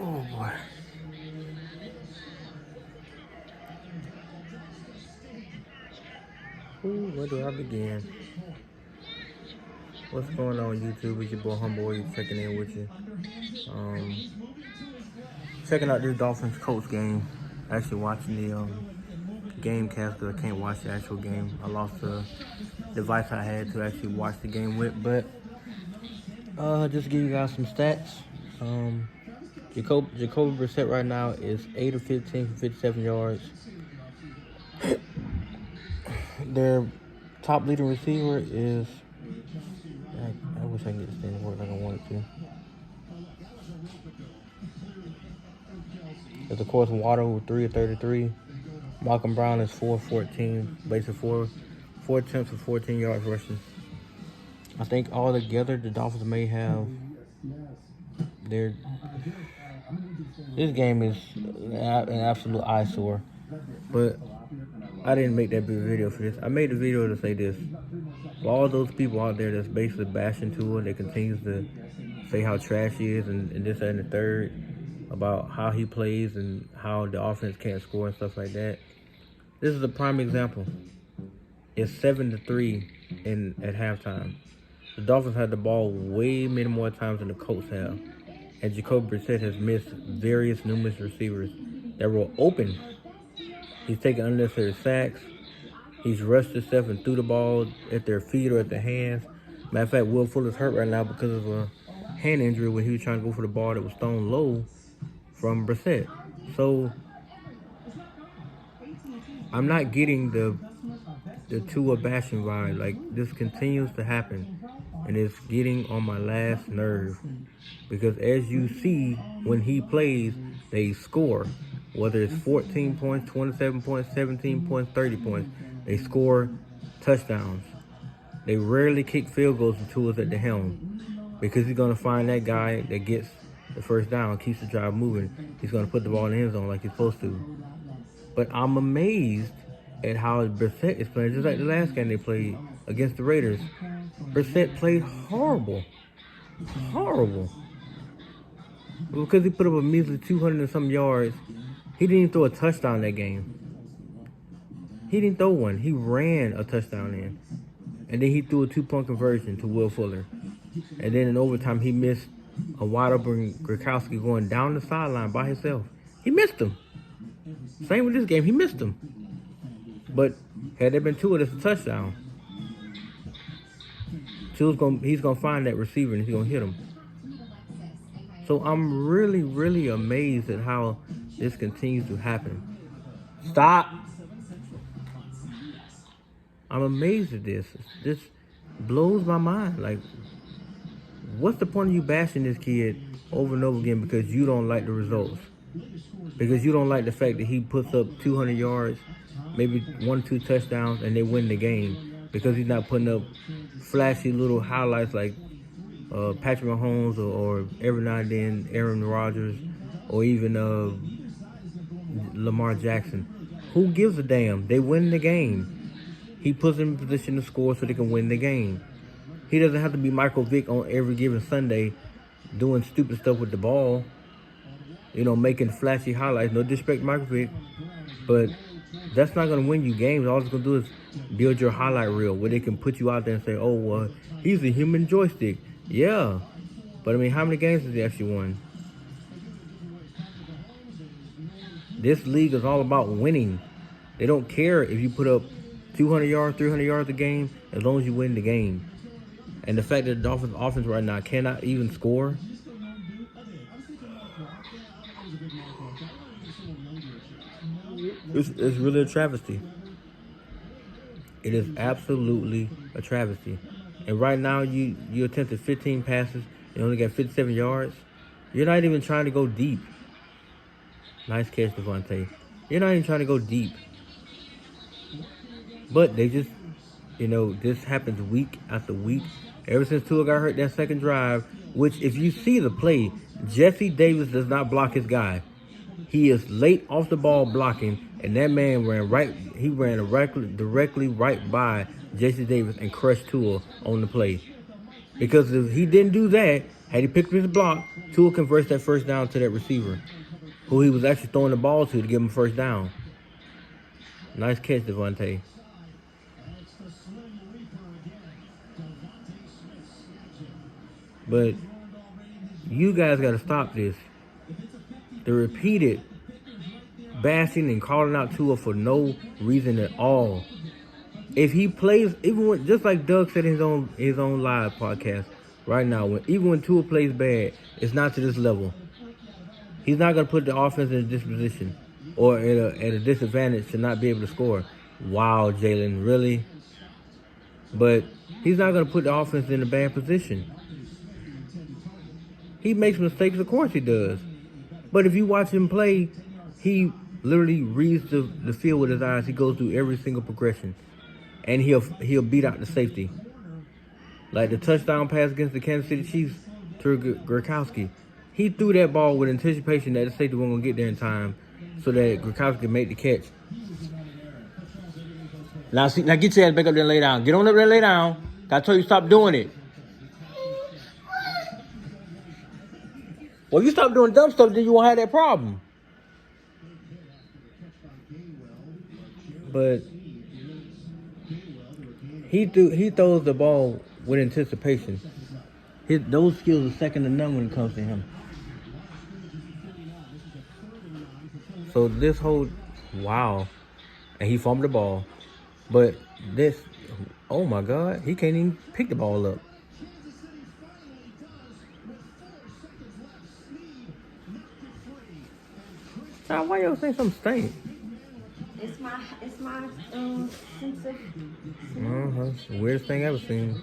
Oh boy. Ooh, where do I begin? What's going on YouTube? It's your boy Homeboy checking in with you. Checking out this Dolphins Colts game. Actually watching the game cast because I can't watch the actual game. I lost the device I had to actually watch the game with. But just to give you guys some stats. Jacoby Brissett right now is 8 of 15 for 57 yards. Their top leading receiver is, I wish I could get this thing to work like I wanted to. It's of course Waddle with 3 of 33. Malcolm Brown is 4 of 14, basically four attempts for 14 yards rushing. I think all together the Dolphins may have this game is an absolute eyesore. But I didn't make that big video for this. I made the video to say this. For all those people out there that's basically bashing Tua, that continues to say how trash he is and this and the third about how he plays and how the offense can't score and stuff like that. This is a prime example. It's 7-3 at halftime. The Dolphins had the ball way many more times than the Colts have. And Jacoby Brissett has missed numerous receivers that were open. He's taken unnecessary sacks. He's rushed himself and threw the ball at their feet or at their hands. Matter of fact, Will Fuller's hurt right now because of a hand injury when he was trying to go for the ball that was thrown low from Brissett. So I'm not getting the Tua bashing vibe. Like, this continues to happen, and it's getting on my last nerve. Because as you see, when he plays, they score. Whether it's 14 points, 27 points, 17 points, 30 points, they score touchdowns. They rarely kick field goals when Tua's at the helm, because he's going to find that guy that gets the first down, keeps the drive moving. He's going to put the ball in the end zone like he's supposed to. But I'm amazed at how Brissett is playing, just like the last game they played against the Raiders. Brissett played horrible. Horrible. Because he put up a measly 200 and some yards, he didn't even throw a touchdown that game. He didn't throw one. He ran a touchdown in. And then he threw a 2-point conversion to Will Fuller. And then in overtime, he missed a wide open Gronkowski going down the sideline by himself. He missed him. Same with this game. He missed him. But had there been two, that's a touchdown. He's going to find that receiver and he's going to hit him. So I'm really, really amazed at how this continues to happen. Stop. I'm amazed at this. This blows my mind. Like, what's the point of you bashing this kid over and over again because you don't like the results? Because you don't like the fact that he puts up 200 yards, maybe 1-2 touchdowns, and they win the game. Because he's not putting up flashy little highlights like Patrick Mahomes or every now and then Aaron Rodgers or even Lamar Jackson. Who gives a damn? They win the game. He puts them in position to score so they can win the game. He doesn't have to be Michael Vick on every given Sunday doing stupid stuff with the ball. You know, making flashy highlights. No disrespect to Michael Vick, but that's not going to win you games. All it's going to do is build your highlight reel where they can put you out there and say, oh, well, he's a human joystick. Yeah, but I mean, how many games has he actually won? This league is all about winning. They don't care if you put up 200 yards, 300 yards a game, as long as you win the game. And the fact that the Dolphins' offense right now cannot even score, it's really a travesty. It is absolutely a travesty. And right now, you attempted 15 passes. You only got 57 yards. You're not even trying to go deep. Nice catch, Devontae. You're not even trying to go deep. But they just, this happens week after week. Ever since Tua got hurt that second drive, which if you see the play, Jesse Davis does not block his guy. He is late off the ball blocking, and that man ran directly right by Jesse Davis and crushed Tua on the play. Because if he didn't do that, had he picked up his block, Tua converts that first down to that receiver, who he was actually throwing the ball to give him first down. Nice catch, Devontae. But you guys got to stop this. The repeated bashing and calling out Tua for no reason at all. If he plays, even when, just like Doug said in his own live podcast right now, even when Tua plays bad, it's not to this level. He's not going to put the offense in a disposition or at a disadvantage to not be able to score. Wow, Jalen, really? But he's not going to put the offense in a bad position. He makes mistakes, of course he does. But if you watch him play, he literally reads the field with his eyes. He goes through every single progression. And he'll beat out the safety. Like the touchdown pass against the Kansas City Chiefs to Gronkowski. He threw that ball with anticipation that the safety wasn't going to get there in time so that Gronkowski could make the catch. Now get your ass back up there and lay down. Get on up there and lay down. I told you stop doing it. Well, you stop doing dumb stuff, then you won't have that problem. But he throws the ball with anticipation. Those skills are second to none when it comes to him. So this whole, wow. And he fumbled the ball. But this, oh my God, he can't even pick the ball up. Now, why y'all say something stink? It's my sense of. That's the weirdest thing I've ever seen.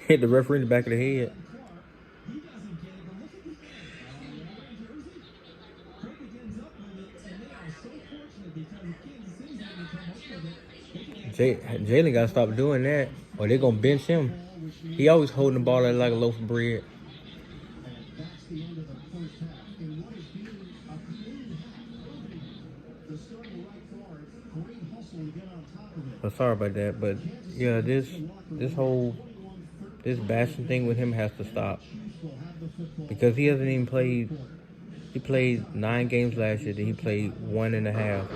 Hit the referee in the back of the head. Jalen got to stop doing that, or they're going to bench him. He always holding the ball like a loaf of bread. But sorry about that, but yeah, this bashing thing with him has to stop. Because he hasn't even played. He played 9 games last year, then he played 1.5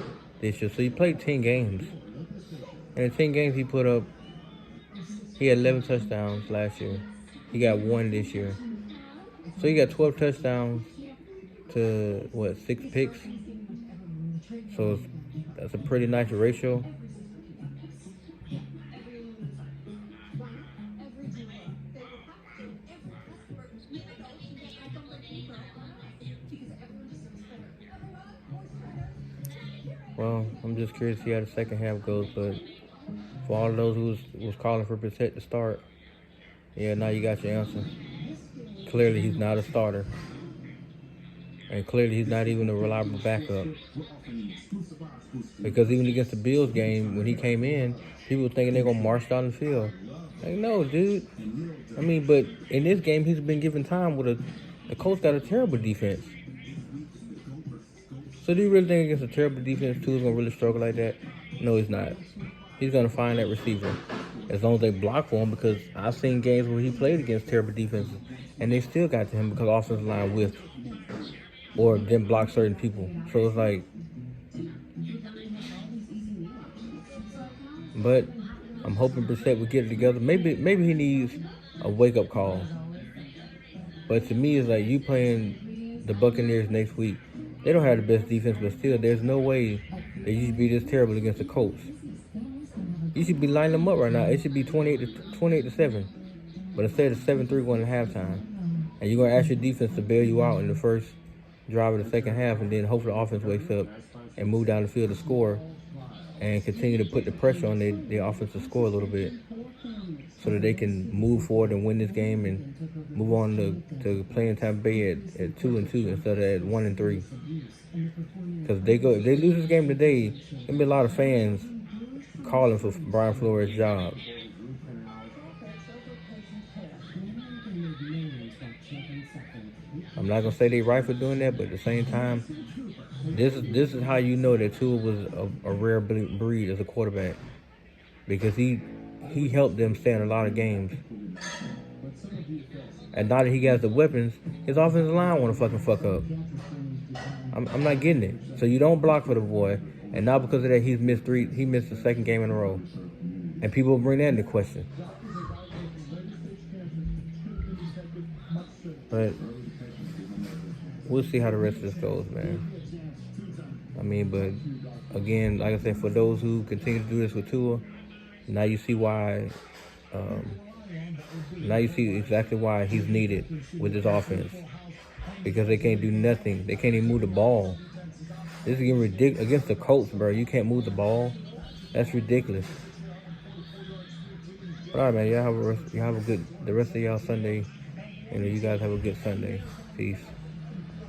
this year. So he played 10 games. And in 10 games he had 11 touchdowns last year. He got 1 this year. So he got 12 touchdowns to, 6 picks? So that's a pretty nice ratio. Well, I'm just curious to see how the second half goes, but for all of those who was calling for Brissett to start, yeah, now you got your answer. Clearly, he's not a starter. And clearly, he's not even a reliable backup. Because even against the Bills game, when he came in, people were thinking they're going to march down the field. Like, no, dude. I mean, but in this game, he's been given time with the Colts got a terrible defense. So do you really think against a terrible defense, Tua's going to really struggle like that? No, he's not. He's going to find that receiver. As long as they block for him, because I've seen games where he played against terrible defenses, and they still got to him because offensive line whiffed or didn't block certain people. So it's like, but I'm hoping Brissett will get it together. Maybe he needs a wake-up call. But to me, it's like you playing the Buccaneers next week. They don't have the best defense, but still, there's no way that you should be this terrible against the Colts. You should be lining them up right now. It should be 28-7. But instead of 7-3 going to halftime. And you're going to ask your defense to bail you out in the first drive of the second half, and then hopefully the offense wakes up and move down the field to score and continue to put the pressure on their offense to score a little bit so that they can move forward and win this game and move on to playing Tampa Bay at 2-2 instead of at 1-3. Because if they lose this game today, there'll be a lot of fans calling for Brian Flores' job. I'm not gonna say they're right for doing that, but at the same time, This is how you know that Tua was a rare breed as a quarterback, because he helped them stay in a lot of games. And now that he has the weapons, his offensive line want to fuck up. I'm not getting it. So you don't block for the boy, and now because of that, He missed the second game in a row, and people bring that into question. But we'll see how the rest of this goes, man. I mean, but again, like I said, for those who continue to do this with Tua, now you see why. Um, now you see exactly why he's needed with this offense, because they can't do nothing. They can't even move the ball. This is getting ridiculous against the Colts, bro. You can't move the ball. That's ridiculous. But all right, man. Y'all have a good the rest of y'all Sunday, and you guys have a good Sunday. Peace.